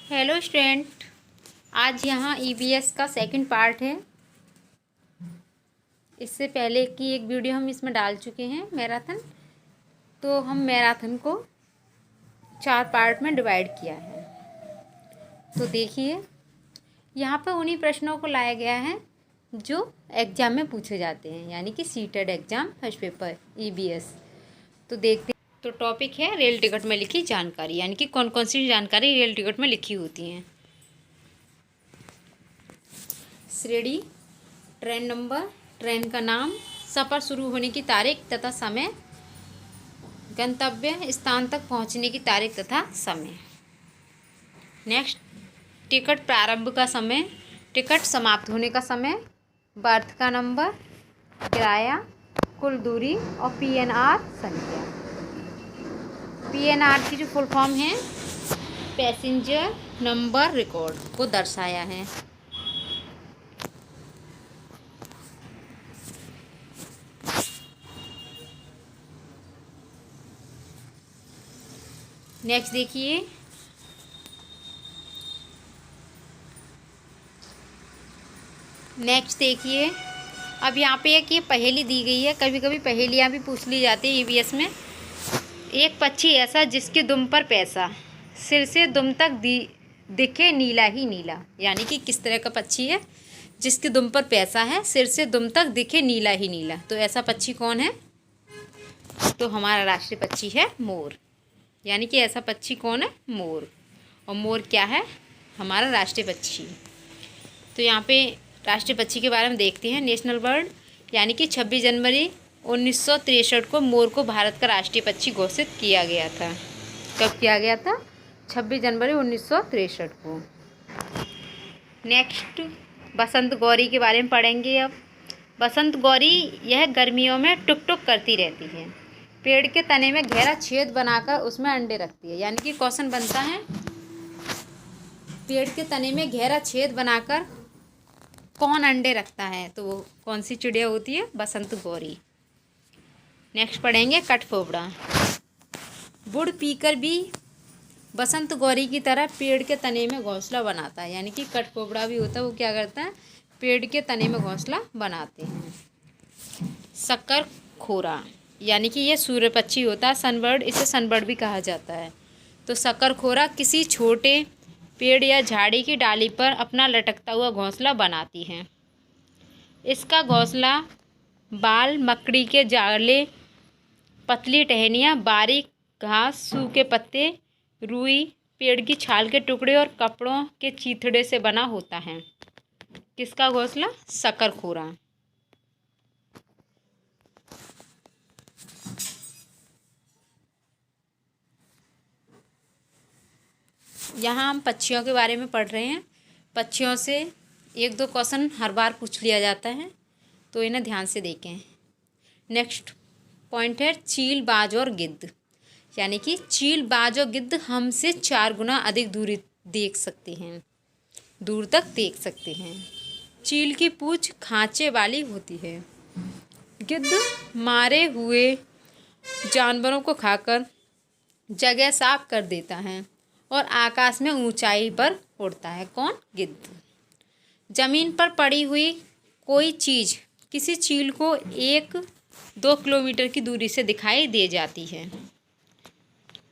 Hello student. आज यहाँ EVS का सेकंड पार्ट है। इससे पहले की एक वीडियो हम इसमें डाल चुके हैं मैराथन। तो हम मैराथन को 4 पार्ट में डिवाइड किया है। तो देखिए, यहाँ पर उन्हीं प्रश्नों को लाया गया है जो एग्ज़ाम में पूछे जाते हैं, यानी कि seated exam first paper EVS. तो देखते हैं। तो टॉपिक है रेल टिकट में लिखी जानकारी, यानी कि कौन कौन सी जानकारी रेल टिकट में लिखी होती हैं। श्रेणी, ट्रेन नंबर, ट्रेन का नाम, सफ़र शुरू होने की तारीख तथा समय, गंतव्य स्थान तक पहुंचने की तारीख तथा समय। नेक्स्ट, टिकट प्रारंभ का समय, टिकट समाप्त होने का समय, बर्थ का नंबर, किराया, कुल दूरी और पीएनआर संख्या। पीएनआर की जो फुल फॉर्म है पैसेंजर नंबर रिकॉर्ड को दर्शाया है। नेक्स्ट देखिए, अब यहाँ पे एक ये पहेली दी गई है। कभी कभी पहेलियाँ भी पूछ ली जाती है ईवीएस में। एक पक्षी ऐसा जिसके दुम पर पैसा, सिर से दुम तक दिखे नीला ही नीला। यानी कि किस तरह का पक्षी है जिसके दुम पर पैसा है, सिर से दुम तक दिखे नीला ही नीला। तो ऐसा पक्षी कौन है? तो हमारा राष्ट्रीय पक्षी है मोर। यानी कि ऐसा पक्षी कौन है? मोर। और मोर क्या है? हमारा राष्ट्रीय पक्षी। तो यहाँ पे राष्ट्रीय पक्षी के बारे में देखते हैं। नेशनल बर्ड, यानी कि 26 जनवरी 1963 को मोर को भारत का राष्ट्रीय पक्षी घोषित किया गया था। कब किया गया था? 26 जनवरी 1963 को। नेक्स्ट, बसंत गौरी के बारे में पढ़ेंगे। अब बसंत गौरी यह गर्मियों में टुक टुक करती रहती है, पेड़ के तने में गहरा छेद बनाकर उसमें अंडे रखती है। यानी कि क्वेश्चन बनता है, पेड़ के तने में गहरा छेद बनाकर कौन अंडे रखता है? तो वो कौन सी चिड़िया होती है? बसंत गौरी। नेक्स्ट पढ़ेंगे कठफोबड़ा। गुड़ पीकर भी बसंत गौरी की तरह पेड़ के तने में घोंसला बनाता है। यानी कि कठफोबड़ा भी होता है, वो क्या करता है? पेड़ के तने में घोंसला बनाते हैं। शक्कर खोरा, यानी कि ये सूर्य पक्षी होता है, सनबर्ड। इसे सनबर्ड भी कहा जाता है। तो शक्कर खोरा किसी छोटे पेड़ या झाड़ी की डाली पर अपना लटकता हुआ घोंसला बनाती हैं। इसका घोंसला बाल, मकड़ी के जाले, पतली टहनियाँ, बारीक घास, सूखे पत्ते, रुई, पेड़ की छाल के टुकड़े और कपड़ों के चीथड़े से बना होता है। किसका घोंसला? शक्करखोरा। यहाँ हम पक्षियों के बारे में पढ़ रहे हैं। पक्षियों से 1-2 क्वेश्चन हर बार पूछ लिया जाता है, तो इन्हें ध्यान से देखें। नेक्स्ट पॉइंट है चील, बाज और गिद्ध। यानी कि चील, बाज और गिद्ध हमसे 4 गुना अधिक दूरी देख सकते हैं, दूर तक देख सकते हैं। चील की पूंछ खांचे वाली होती है। गिद्ध मारे हुए जानवरों को खाकर जगह साफ कर देता है और आकाश में ऊंचाई पर उड़ता है। कौन? गिद्ध। जमीन पर पड़ी हुई कोई चीज़ किसी चील को 1-2 किलोमीटर की दूरी से दिखाई दे जाती है।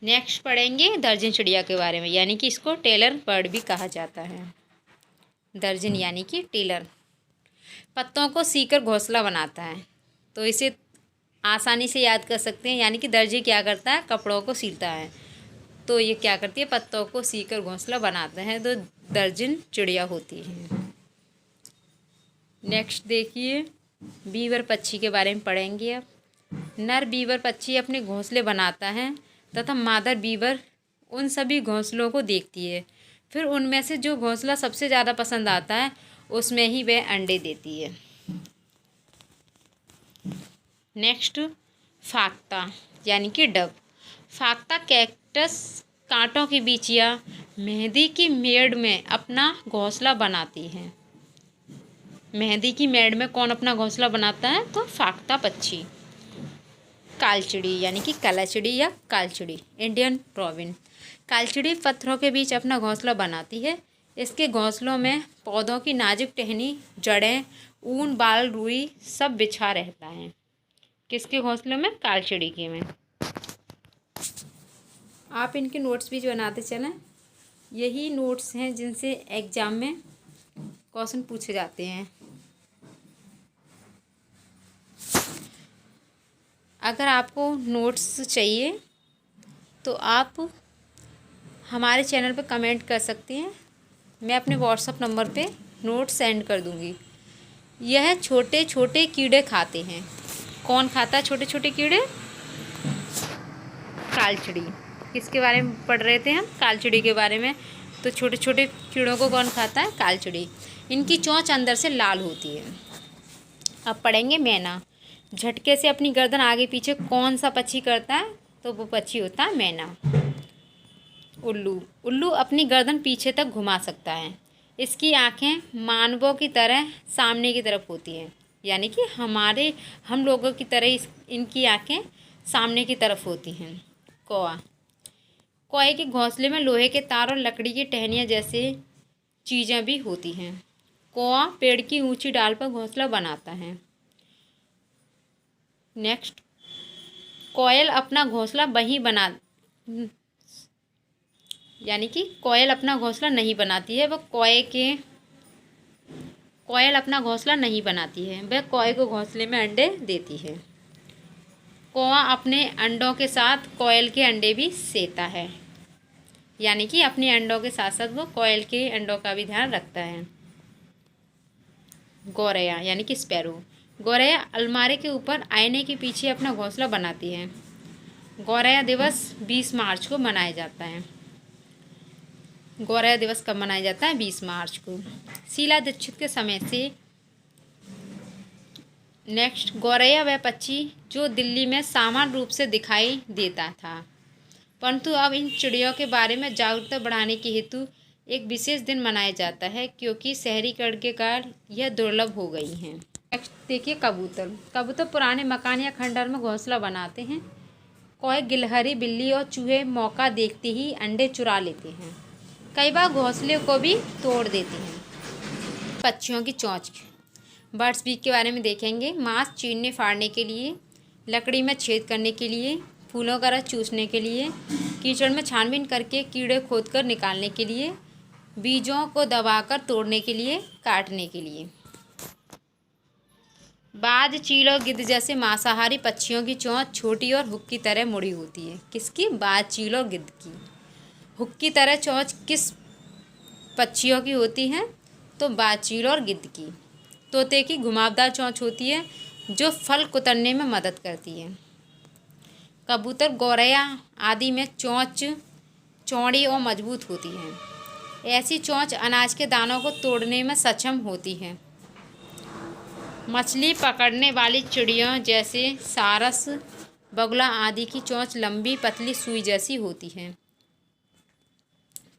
नेक्स्ट पढ़ेंगे दर्जन चिड़िया के बारे में, यानी कि इसको टेलर बर्ड भी कहा जाता है। दर्जन यानी कि टेलर पत्तों को सीकर घोंसला बनाता है। तो इसे आसानी से याद कर सकते हैं। यानी कि दर्जी क्या करता है? कपड़ों को सीता है। तो ये क्या करती है? पत्तों को सीकर घोंसला बनाते हैं। तो दर्जन चिड़िया होती है। नेक्स्ट देखिए, बीवर पक्षी के बारे में पढ़ेंगे। अब नर बीवर पक्षी अपने घोंसले बनाता है तथा मादा बीवर उन सभी घोंसलों को देखती है। फिर उनमें से जो घोंसला सबसे ज़्यादा पसंद आता है उसमें ही वह अंडे देती है। नेक्स्ट, फाख्ता यानी कि डब। फाख्ता कैक्टस कांटों के बीच या मेहंदी की मेड़ में अपना घोंसला बनाती है। मेहंदी की मेड़ में कौन अपना घोंसला बनाता है? तो फाख्ता पक्षी। कालचिड़ी यानी कि कालाचिड़ी या कालचिड़ी, इंडियन रॉबिन। कालचिड़ी पत्थरों के बीच अपना घोंसला बनाती है। इसके घोंसलों में पौधों की नाजुक टहनी, जड़ें, ऊन, बाल, रुई सब बिछा रहता है। किसके घोंसले में? कालचिड़ी के में। आप इनके नोट्स भी बनाते चलें। यही नोट्स हैं जिनसे एग्ज़ाम में क्वेश्चन पूछे जाते हैं। अगर आपको नोट्स चाहिए तो आप हमारे चैनल पर कमेंट कर सकते हैं। मैं अपने व्हाट्सएप नंबर पे नोट्स सेंड कर दूँगी। यह छोटे छोटे कीड़े खाते हैं। कौन खाता है छोटे छोटे कीड़े? कालचिड़ी। किसके बारे में पढ़ रहे थे हम? कालचिड़ी के बारे में। तो छोटे छोटे कीड़ों को कौन खाता है? कालचिड़ी। इनकी चोंच अंदर से लाल होती है। अब पढ़ेंगे मैना। झटके से अपनी गर्दन आगे पीछे कौन सा पक्षी करता है? तो वो पक्षी होता है मैना। उल्लू। उल्लू अपनी गर्दन पीछे तक घुमा सकता है। इसकी आँखें मानवों की तरह सामने की तरफ होती हैं, यानी कि हम लोगों की तरह इनकी आँखें सामने की तरफ होती हैं। कौवा। कौवे के घोंसले में लोहे के तार और लकड़ी की टहनियाँ जैसे चीज़ें भी होती हैं। कौवा पेड़ की ऊंची डाल पर घोंसला बनाता है। नेक्स्ट, कोयल अपना घोंसला यानी कि कोयल अपना घोंसला नहीं बनाती है। कोयल अपना घोंसला नहीं बनाती है, वह कौवे को घोंसले में अंडे देती है। कौवा अपने अंडों के साथ कोयल के अंडे भी सेता है, यानी कि अपने अंडों के साथ साथ वो कोयल के अंडों का भी ध्यान रखता है। गौरैया यानी कि स्पैरो। गौरैया अलमारी के ऊपर आईने के पीछे अपना घोंसला बनाती है। गौरैया दिवस 20 मार्च को मनाया जाता है। गौरैया दिवस कब मनाया जाता है? 20 मार्च को, शीला दीक्षित के समय से। नेक्स्ट, गौरैया वह पक्षी जो दिल्ली में सामान्य रूप से दिखाई देता था, परंतु अब इन चिड़ियों के बारे में जागरूकता बढ़ाने के हेतु एक विशेष दिन मनाया जाता है, क्योंकि शहरीकरण के कारण यह दुर्लभ हो गई हैं। नेक्स्ट देखिए कबूतर। कबूतर पुराने मकान या खंडहर में घोंसला बनाते हैं। कौवे, गिलहरी, बिल्ली और चूहे मौका देखते ही अंडे चुरा लेते हैं। कई बार घोंसले को भी तोड़ देते हैं। पक्षियों की चोंच। बर्ड्स बीक के बारे में देखेंगे। मांस चीरने फाड़ने के लिए, लकड़ी में छेद करने के लिए, फूलों का रस चूसने के लिए, कीचड़ में छानबीन करके कीड़े खोदकर निकालने के लिए, बीजों को दबाकर तोड़ने के लिए, काटने के लिए। बाज, चील और गिद्ध जैसे मांसाहारी पक्षियों की चोंच छोटी और हुक की तरह मुड़ी होती है। किसकी? बाज, चील और गिद्ध की। हुक की तरह चोंच किस पक्षियों की होती है? तो बाज, चील और गिद्ध की। तोते की घुमावदार चोंच होती है जो फल कुतरने में मदद करती है। कबूतर, गौरैया आदि में चोंच चौड़ी और मजबूत होती है। ऐसी चोंच अनाज के दानों को तोड़ने में सक्षम होती है। मछली पकड़ने वाली चिड़ियों जैसे सारस, बगुला आदि की चोंच लंबी पतली सुई जैसी होती है।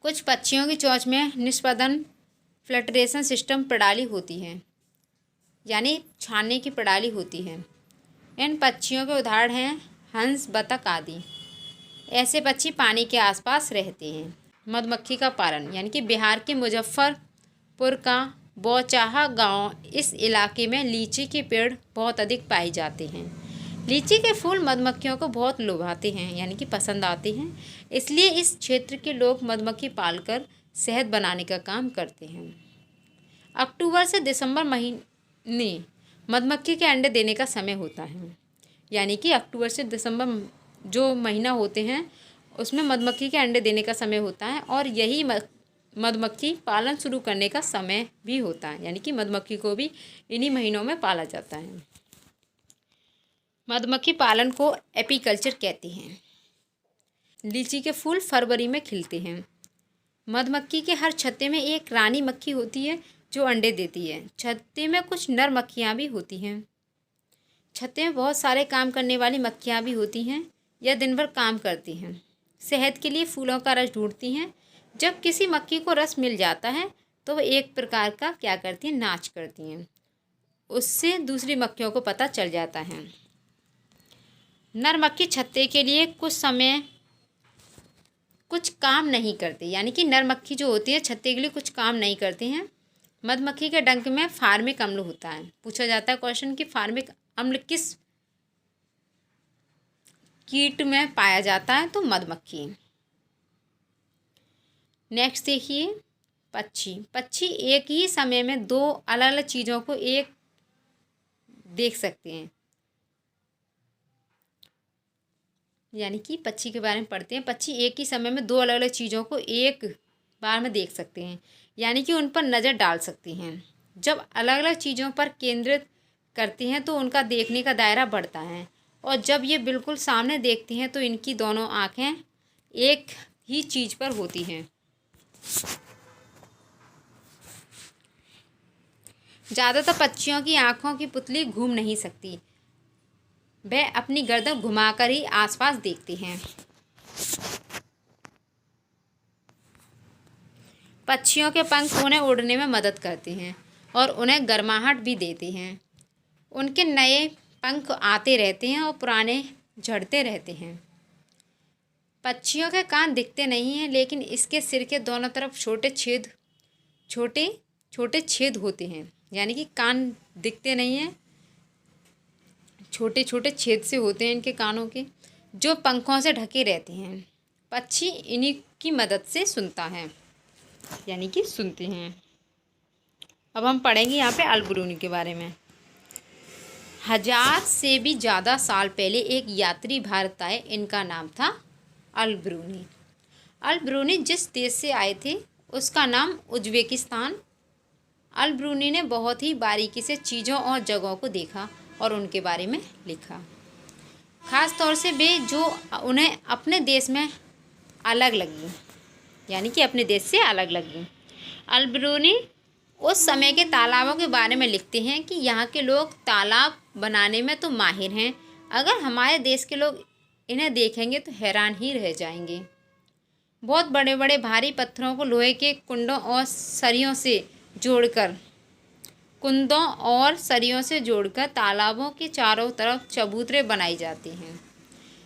कुछ पक्षियों की चोंच में निष्पंदन फिल्ट्रेशन सिस्टम प्रणाली होती है, यानी छानने की प्रणाली होती है। इन पक्षियों के उदाहरण हैं हंस, बतख आदि। ऐसे पक्षी पानी के आसपास रहते हैं। मधुमक्खी का पालन, यानी कि बिहार के मुजफ्फरपुर का बौचाहा गांव, इस इलाके में लीची के पेड़ बहुत अधिक पाए जाते हैं। लीची के फूल मधुमक्खियों को बहुत लुभाते हैं, यानी कि पसंद आते हैं। इसलिए इस क्षेत्र के लोग मधुमक्खी पालकर शहद बनाने का काम करते हैं। अक्टूबर से दिसंबर महीने मधुमक्खी के अंडे देने का समय होता है, यानी कि अक्टूबर से दिसंबर जो महीना होते हैं उसमें मधुमक्खी के अंडे देने का समय होता है, और यही मधुमक्खी पालन शुरू करने का समय भी होता है, यानी कि मधुमक्खी को भी इन्हीं महीनों में पाला जाता है। मधुमक्खी पालन को एपीकल्चर कहते हैं। लीची के फूल फरवरी में खिलते हैं। मधुमक्खी के हर छत्ते में एक रानी मक्खी होती है जो अंडे देती है। छत्ते में कुछ नर मक्खियाँ भी होती हैं। छत्ते में बहुत सारे काम करने वाली मक्खियाँ भी होती हैं। यह दिन भर काम करती हैं। शहद के लिए फूलों का रस ढूंढती हैं। जब किसी मक्खी को रस मिल जाता है तो वह एक प्रकार का क्या करती हैं? नाच करती हैं। उससे दूसरी मक्खियों को पता चल जाता है। नर मक्खी छत्ते के लिए कुछ समय कुछ काम नहीं करते, यानी कि नर मक्खी जो होती है छत्ते के लिए कुछ काम नहीं करती हैं। मधुमक्खी के डंक में फार्मिक अम्ल होता है। पूछा जाता है क्वेश्चन कि फार्मिक अम्ल किस कीट में पाया जाता है, तो मधुमक्खी। नेक्स्ट देखिए, पक्षी एक ही समय में दो अलग अलग चीज़ों को एक देख सकते हैं, यानी कि पक्षी के बारे में पढ़ते हैं। पक्षी एक ही समय में दो अलग अलग चीज़ों को एक बार में देख सकते हैं, यानी कि उन पर नज़र डाल सकती हैं। जब अलग अलग चीज़ों पर केंद्रित करती हैं तो उनका देखने का दायरा बढ़ता है, और जब ये बिल्कुल सामने देखती हैं तो इनकी दोनों आँखें एक ही चीज़ पर होती हैं। ज़्यादातर पक्षियों की आँखों की पुतली घूम नहीं सकती, वह अपनी गर्दन घुमाकर ही आसपास देखते हैं। पक्षियों के पंख उन्हें उड़ने में मदद करते हैं और उन्हें गर्माहट भी देते हैं। उनके नए पंख आते रहते हैं और पुराने झड़ते रहते हैं। पक्षियों के कान दिखते नहीं हैं, लेकिन इसके सिर के दोनों तरफ छोटे छोटे छेद होते हैं, यानी कि कान दिखते नहीं हैं, छोटे छोटे छेद से होते हैं इनके कानों के, जो पंखों से ढके रहते हैं। पक्षी इन्हीं की मदद से सुनता है, यानी कि सुनते हैं। अब हम पढ़ेंगे यहाँ पे अल्बरूनी के बारे में। 1000 से भी ज़्यादा साल पहले एक यात्री भारत आए, इनका नाम था अल्बरूनी। अल्बरूनी जिस देश से आए थे उसका नाम उज्बेकिस्तान। अल्बरूनी ने बहुत ही बारीकी से चीज़ों और जगहों को देखा और उनके बारे में लिखा, ख़ास तौर से वे जो उन्हें अपने देश में अलग लगी, यानी कि अपने देश से अलग लगी। अल्बरूनी उस समय के तालाबों के बारे में लिखते हैं कि यहाँ के लोग तालाब बनाने में तो माहिर हैं, अगर हमारे देश के लोग इन्हें देखेंगे तो हैरान ही रह जाएंगे। बहुत बड़े बड़े भारी पत्थरों को लोहे के कुंडों और सरियों से जोड़कर तालाबों के चारों तरफ चबूतरे बनाई जाती हैं।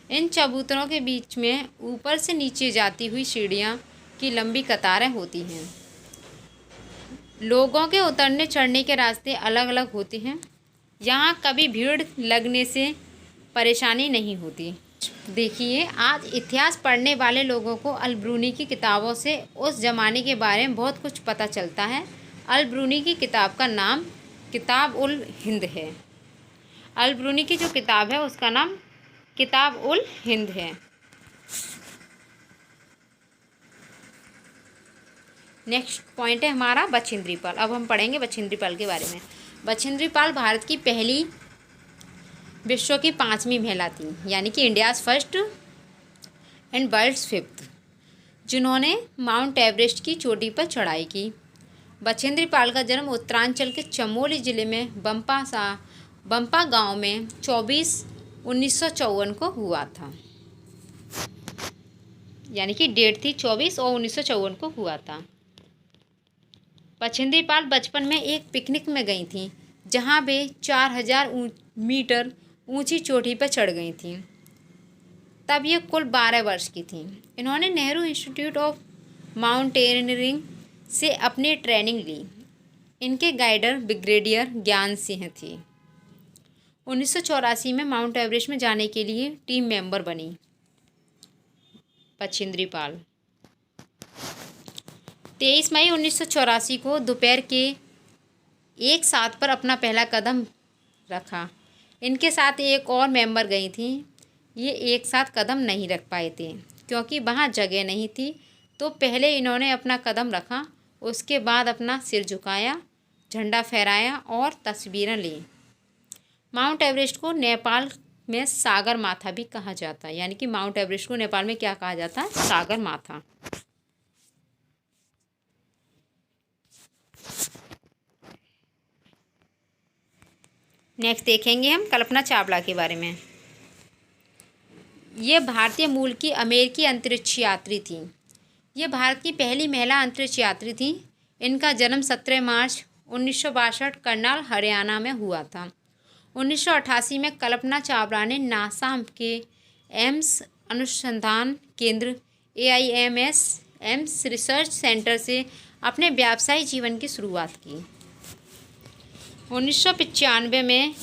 इन चबूतरों के बीच में ऊपर से नीचे जाती हुई सीढ़ियाँ की लंबी कतारें होती हैं। लोगों के उतरने चढ़ने के रास्ते अलग अलग होते हैं। यहाँ कभी भीड़ लगने से परेशानी नहीं होती। देखिए, आज इतिहास पढ़ने वाले लोगों को अल्बरूनी की किताबों से उस ज़माने के बारे में बहुत कुछ पता चलता है। अल्बरूनी की किताब का नाम किताब उल हिंद है। अल्बरूनी की जो किताब है उसका नाम किताब उल हिंद है। नेक्स्ट पॉइंट है हमारा बछेंद्री पाल। अब हम पढ़ेंगे बछेंद्री पाल के बारे में। बछेंद्री पाल भारत की पहली, विश्व की 5वीं महिला थी, यानी कि India's first and world's 5th, जिन्होंने माउंट एवरेस्ट की चोटी पर चढ़ाई की। बछेंद्री पाल का जन्म उत्तरांचल के चमोली ज़िले में बम्पा गांव में 24/1954 को हुआ था, यानी कि डेट थी 24 और 1954 को हुआ था। बछेंद्री पाल बचपन में एक पिकनिक में गई थीं, जहां वे 4000 मीटर ऊंची चोटी पर चढ़ गई थीं। तब ये कुल 12 वर्ष की थीं। इन्होंने नेहरू इंस्टीट्यूट ऑफ माउंटेनियरिंग से अपनी ट्रेनिंग ली। इनके गाइडर ब्रिगेडियर ज्ञान सिंह थी। 1984 में माउंट एवरेस्ट में जाने के लिए टीम मेंबर बनी बछेंद्री पाल। 23 मई 1984 को दोपहर के 1:07 पर अपना पहला कदम रखा। इनके साथ एक और मेंबर गई थी। ये एक साथ कदम नहीं रख पाए थे क्योंकि वहाँ जगह नहीं थी, तो पहले इन्होंने अपना कदम रखा, उसके बाद अपना सिर झुकाया, झंडा फहराया और तस्वीरें ली। माउंट एवरेस्ट को नेपाल में सागर माथा भी कहा जाता है, यानी कि माउंट एवरेस्ट को नेपाल में क्या कहा जाता है? सागर माथा। नेक्स्ट देखेंगे हम कल्पना चावला के बारे में। ये भारतीय मूल की अमेरिकी अंतरिक्ष यात्री थी। ये भारत की पहली महिला अंतरिक्ष यात्री थी। इनका जन्म 17 मार्च 1962 करनाल, हरियाणा में हुआ था। 1988 में कल्पना चावला ने नासा के एम्स अनुसंधान केंद्र AIMS रिसर्च सेंटर से अपने व्यावसायिक जीवन की शुरुआत की। 1995 में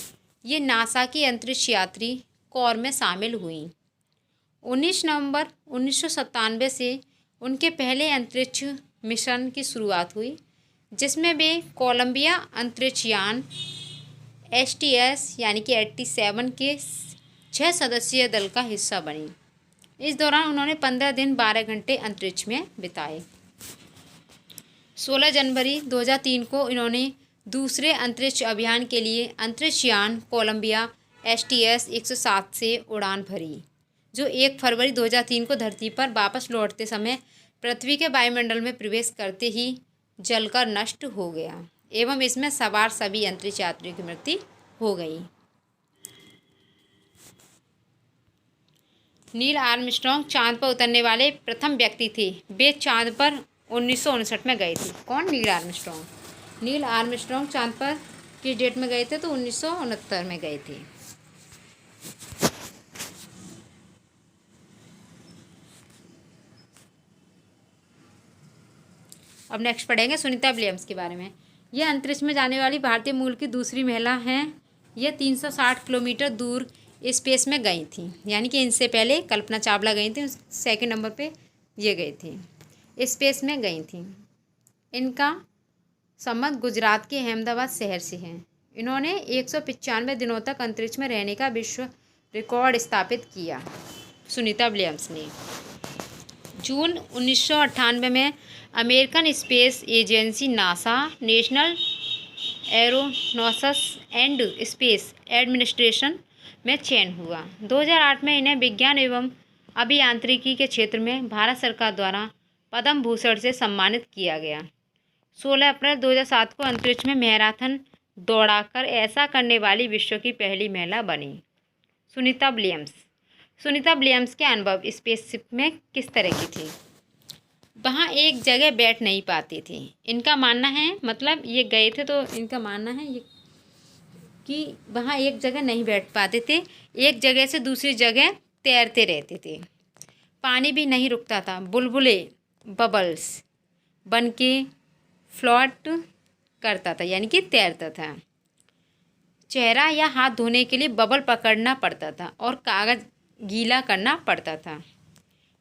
ये नासा की अंतरिक्ष यात्री कोर में शामिल हुई। 19 नवंबर 1997 से उनके पहले अंतरिक्ष मिशन की शुरुआत हुई, जिसमें वे कोलंबिया अंतरिक्ष यान STS यानी कि 87 के 6 सदस्यीय दल का हिस्सा बनी। इस दौरान उन्होंने 15 दिन 12 घंटे अंतरिक्ष में बिताए। 16 जनवरी 2003 को इन्होंने दूसरे अंतरिक्ष अभियान के लिए अंतरिक्ष यान कोलंबिया STS 107 से उड़ान भरी, जो 1 फरवरी 2003 को धरती पर वापस लौटते समय पृथ्वी के वायुमंडल में प्रवेश करते ही जलकर नष्ट हो गया एवं इसमें सवार सभी अंतरिक्ष यात्रियों की मृत्यु हो गई। नील आर्मस्ट्रॉन्ग चांद पर उतरने वाले प्रथम व्यक्ति थे। वे चांद पर 1959 में गए थे। कौन? Neil Armstrong. नील आर्मस्ट्रॉन्ग चांद पर किस डेट में गए थे? तो 1969 में गए थे। अब नेक्स्ट पढ़ेंगे सुनीता विलियम्स के बारे में। यह अंतरिक्ष में जाने वाली भारतीय मूल की दूसरी महिला हैं। यह 360 किलोमीटर दूर स्पेस में गई थी, यानी कि इनसे पहले कल्पना चावला गई थी, सेकंड नंबर पे ये गई थी, स्पेस में गई थी। इनका संबंध गुजरात के अहमदाबाद शहर से है। इन्होंने 195 दिनों तक अंतरिक्ष में रहने का विश्व रिकॉर्ड स्थापित किया। सुनीता विलियम्स ने जून 1998 में American space agency NASA, national aeronautics and space administration में चयन हुआ। 2008 में इन्हें विज्ञान एवं अभियांत्रिकी के क्षेत्र में भारत सरकार द्वारा पद्म भूषण से सम्मानित किया गया। 16 अप्रैल 2007 को अंतरिक्ष में मैराथन दौड़ाकर ऐसा करने वाली विश्व की पहली महिला बनी। सुनीता विलियम्स। सुनीता विलियम्स के अनुभव स्पेसशिप में किस तरह की थी? वहाँ एक जगह बैठ नहीं पाती थी। इनका मानना है, मतलब ये गए थे तो इनका मानना है ये कि वहाँ एक जगह नहीं बैठ पाते थे, एक जगह से दूसरी जगह तैरते रहते थे। पानी भी नहीं रुकता था, बुलबुले बबल्स बन के फ्लोट करता था, यानी कि तैरता था। चेहरा या हाथ धोने के लिए बबल पकड़ना पड़ता था और कागज़ गीला करना पड़ता था।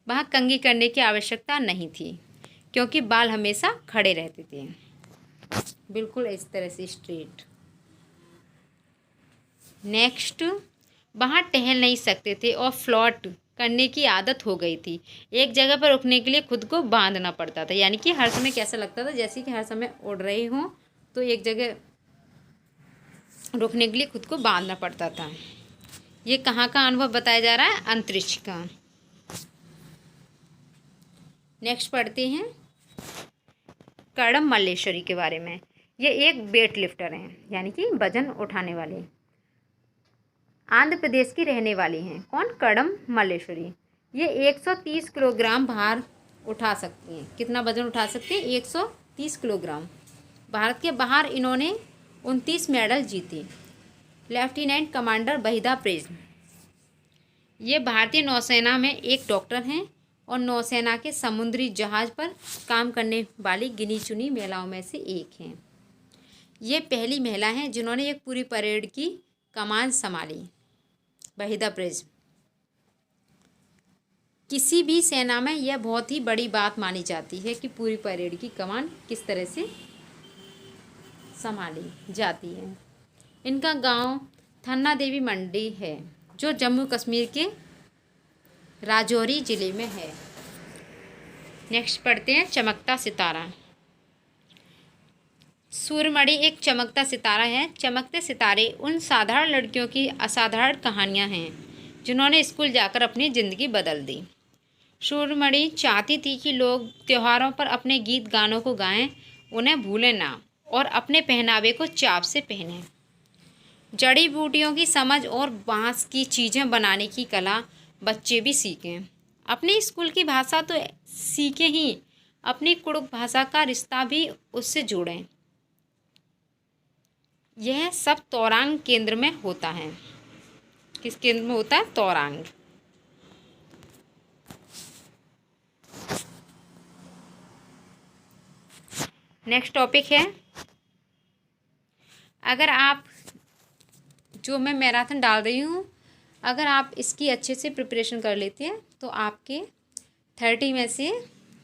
वहाँ कंघी करने की आवश्यकता नहीं थी, क्योंकि बाल हमेशा खड़े रहते थे, बिल्कुल इस तरह से स्ट्रेट। नेक्स्ट, वहाँ टहल नहीं सकते थे और फ्लोट करने की आदत हो गई थी। एक जगह पर रुकने के लिए खुद को बांधना पड़ता था, यानी कि हर समय कैसा लगता था, जैसे कि हर समय उड़ रहे हों तो एक जगह रुकने के लिए खुद को बांधना पड़ता था। ये कहाँ का अनुभव बताया जा रहा है? अंतरिक्ष का। नेक्स्ट पढ़ते हैं कर्दम मल्लेश्वरी के बारे में। ये एक वेट लिफ्टर हैं, यानी कि वजन उठाने वाले। आंध्र प्रदेश की रहने वाली हैं। कौन? कर्दम मल्लेश्वरी। ये 130 किलोग्राम भार उठा सकती हैं। कितना वजन उठा सकती हैं? 130 किलोग्राम। भारत के बाहर इन्होंने 29 मेडल जीते। लेफ्टिनेंट कमांडर वहीदा प्रेम। ये भारतीय नौसेना में एक डॉक्टर हैं और नौसेना के समुद्री जहाज पर काम करने वाली गिनी चुनी महिलाओं में से एक हैं। ये पहली महिला हैं जिन्होंने एक पूरी परेड की कमान संभाली। वहीदा प्रेम। किसी भी सेना में यह बहुत ही बड़ी बात मानी जाती है कि पूरी परेड की कमान किस तरह से संभाली जाती है। इनका गांव थन्ना देवी मंडी है, जो जम्मू कश्मीर के राजौरी ज़िले में है। नेक्स्ट पढ़ते हैं चमकता सितारा। सूर्यमणि एक चमकता सितारा है। चमकते सितारे उन साधारण लड़कियों की असाधारण कहानियाँ हैं जिन्होंने स्कूल जाकर अपनी ज़िंदगी बदल दी। सूर्यमणि चाहती थी कि लोग त्योहारों पर अपने गीत गानों को गाएं, उन्हें भूलें ना और अपने पहनावे को चाव से पहनें। जड़ी बूटियों की समझ और बांस की चीज़ें बनाने की कला बच्चे भी सीखें। अपनी स्कूल की भाषा तो सीखें ही, अपनी कुड़ुक भाषा का रिश्ता भी उससे जोड़ें। यह सब तौरांग केंद्र में होता है। किस केंद्र में होता है? तौरांग। नेक्स्ट टॉपिक है, अगर आप, जो मैं मैराथन डाल रही हूँ, अगर आप इसकी अच्छे से प्रिपरेशन कर लेते हैं तो आपके 30 में से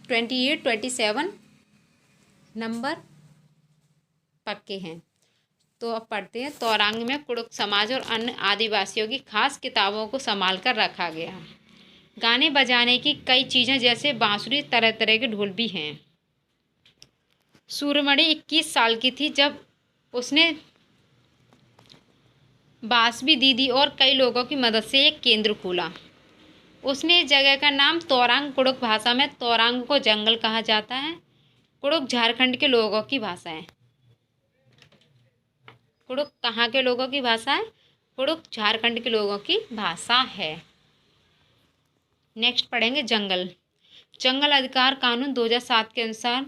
27 नंबर पक्के हैं। तो अब पढ़ते हैं। तोरांग में कुड़ुक समाज और अन्य आदिवासियों की खास किताबों को संभाल कर रखा गया। गाने बजाने की कई चीज़ें जैसे बांसुरी, तरह तरह के ढोल भी हैं। सूर्यमणि 21 साल की थी जब उसने बासवी दीदी और कई लोगों की मदद से एक केंद्र खोला। उसने इस जगह का नाम तोरांग, कुड़ुक भाषा में तोरांग को जंगल कहा जाता है। कुड़ुक झारखंड के लोगों की भाषा है। कुड़ुक कहाँ के लोगों की भाषा है? कुड़ुक झारखंड के लोगों की भाषा है। नेक्स्ट पढ़ेंगे जंगल। जंगल अधिकार कानून 2007 के अनुसार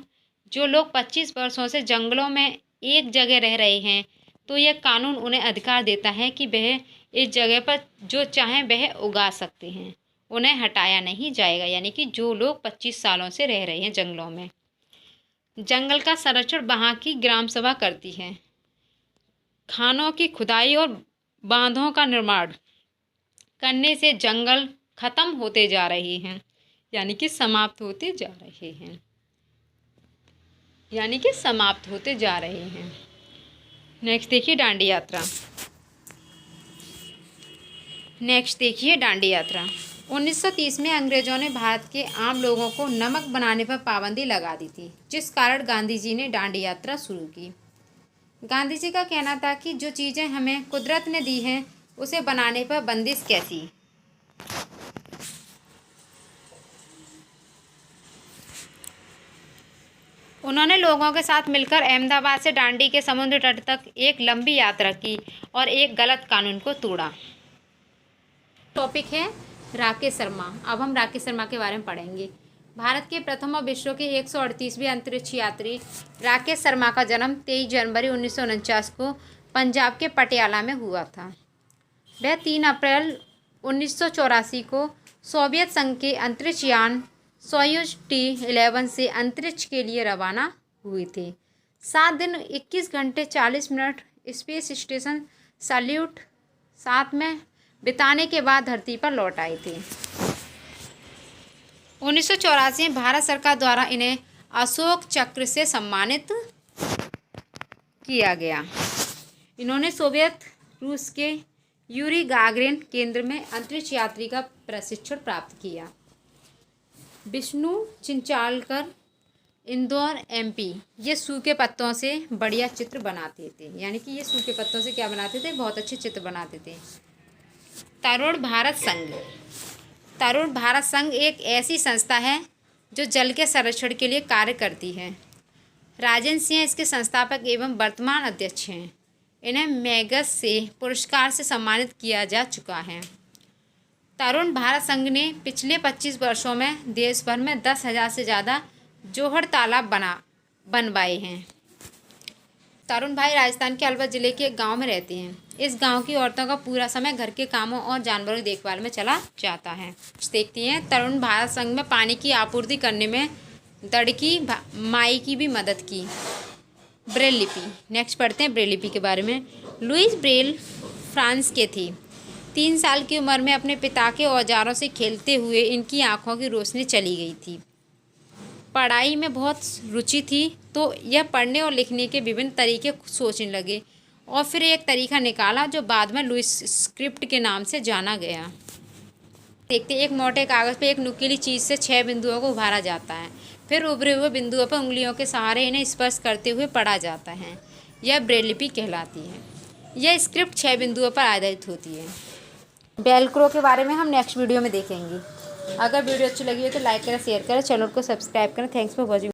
जो लोग 25 वर्षों से जंगलों में एक जगह रह रहे हैं तो यह कानून उन्हें अधिकार देता है कि वह इस जगह पर जो चाहें वह उगा सकते हैं, उन्हें हटाया नहीं जाएगा। यानी कि जो लोग 25 सालों से रह रहे हैं जंगलों में। जंगल का संरक्षण वहाँ की ग्राम सभा करती है। खानों की खुदाई और बांधों का निर्माण करने से जंगल खत्म होते जा रहे हैं, यानी कि समाप्त होते जा रहे हैं, यानी कि समाप्त होते जा रहे हैं। नेक्स्ट देखिए दांडी यात्रा। नेक्स्ट देखिए दांडी यात्रा। 1930 में अंग्रेजों ने भारत के आम लोगों को नमक बनाने पर पाबंदी लगा दी थी, जिस कारण गांधी जी ने दांडी यात्रा शुरू की। गांधी जी का कहना था कि जो चीज़ें हमें कुदरत ने दी हैं उसे बनाने पर बंदिश कैसी। उन्होंने लोगों के साथ मिलकर अहमदाबाद से दांडी के समुद्र तट तक एक लंबी यात्रा की और एक गलत कानून को तोड़ा। टॉपिक है राकेश शर्मा। अब हम राकेश शर्मा के बारे में पढ़ेंगे। भारत के प्रथम और विश्व के 138वें अंतरिक्ष यात्री राकेश शर्मा का जन्म 23 जनवरी 1949 को पंजाब के पटियाला में हुआ था। वह 3 अप्रैल 1984 को सोवियत संघ के अंतरिक्ष यान सोयुज T-11 से अंतरिक्ष के लिए रवाना हुए थे। 7 दिन 21 घंटे 40 मिनट स्पेस स्टेशन सैल्यूट 7 में बिताने के बाद धरती पर लौट आए थे। 1984 में भारत सरकार द्वारा इन्हें अशोक चक्र से सम्मानित किया गया। इन्होंने सोवियत रूस के यूरी गागरिन केंद्र में अंतरिक्ष यात्री का प्रशिक्षण प्राप्त किया। विष्णु चिंचालकर, इंदौर MP, ये सूखे पत्तों से बढ़िया चित्र बनाते थे। यानी कि ये सूखे पत्तों से क्या बनाते थे? बहुत अच्छे चित्र बनाते थे। तरुण भारत संघ। तरुण भारत संघ एक ऐसी संस्था है जो जल के संरक्षण के लिए कार्य करती है। राजेंद्र सिंह इसके संस्थापक एवं वर्तमान अध्यक्ष हैं। इन्हें मैगस से पुरस्कार से सम्मानित किया जा चुका है। तरुण भारत संघ ने पिछले 25 वर्षों में देश भर में 10,000 से ज़्यादा जोहड़ तालाब बनवाए हैं। तरुण भाई राजस्थान के अलवर ज़िले के एक गांव में रहते हैं। इस गांव की औरतों का पूरा समय घर के कामों और जानवरों की देखभाल में चला जाता है। देखती हैं तरुण भारत संघ में पानी की आपूर्ति करने में दड़की माई की भी मदद की। ब्रेल लिपि। नेक्स्ट पढ़ते हैं ब्रेल लिपि के बारे में। लुईस ब्रेल फ्रांस के थे। 3 साल की उम्र में अपने पिता के औजारों से खेलते हुए इनकी आंखों की रोशनी चली गई थी। पढ़ाई में बहुत रुचि थी तो यह पढ़ने और लिखने के विभिन्न तरीके सोचने लगे और फिर एक तरीका निकाला जो बाद में लुईस स्क्रिप्ट के नाम से जाना गया। देखते एक मोटे कागज़ पर एक नुकीली चीज़ से 6 बिंदुओं को उभारा जाता है। फिर उभरे हुए बिंदुओं पर उंगलियों के सहारे इन्हें स्पर्श करते हुए पढ़ा जाता है। यह ब्रेल लिपि कहलाती है। यह स्क्रिप्ट 6 बिंदुओं पर आधारित होती है। वेलक्रो के बारे में हम नेक्स्ट वीडियो में देखेंगे। अगर वीडियो अच्छी लगी हो तो लाइक करें, शेयर करें, चैनल को सब्सक्राइब करें। Thanks for watching.